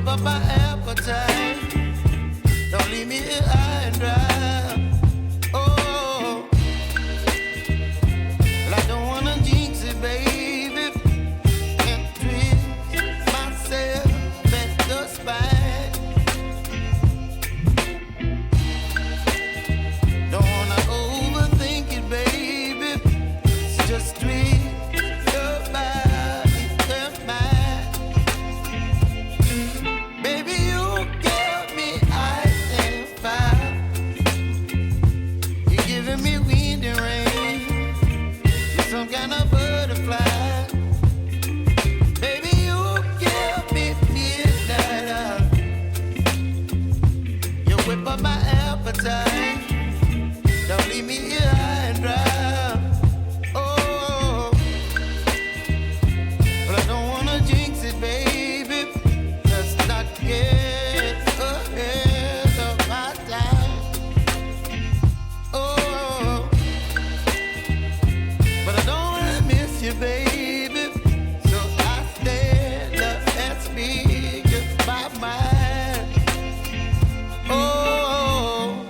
whip up my appetite. Don't leave me here high and dry. Oh, well, I don't wanna jinx it, baby, and twist myself at the spine. Don't wanna overthink it, baby. It's just twist your body and mine. Baby, you give me ice and fire. You're giving me wind and rain. You're some kind of butterfly. Baby, you give me midnight. You whip up my appetite. Don't leave me here high and dry. Oh, but I don't wanna jinx it, baby. Let's not get ahead of my time. Oh, but I don't wanna miss you, baby. So I stand up and speak my mind. Oh.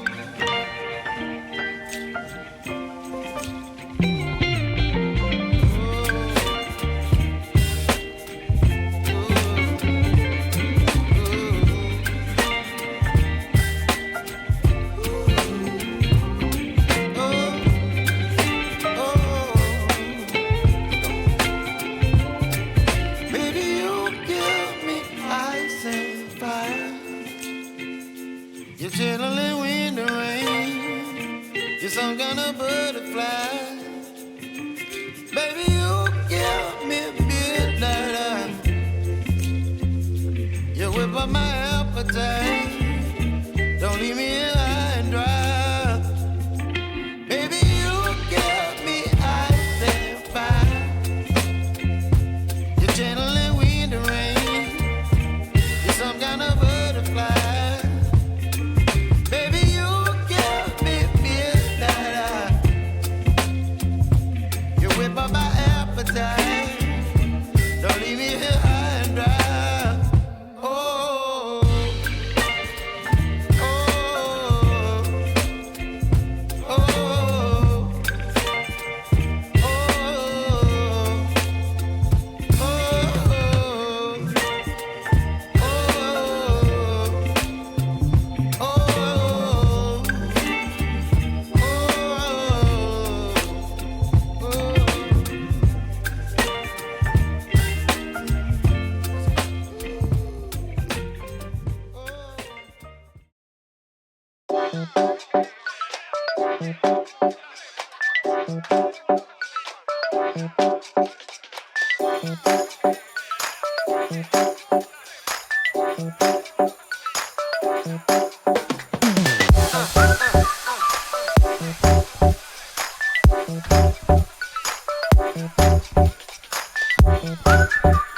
Baby, you give me ice and fire. You're chilling wind and rain. You're some kind of butterfly. Baby, you give me midnight. You whip up my appetite. Don't leave me here high and dry. Baby, you give me ice and fire. You're channeling wind and rain. You're some kind of butterfly. Baby, you give me midnight. You whip up my appetite. Don't leave me here high and dry. Oh, oh, oh, oh, Oh.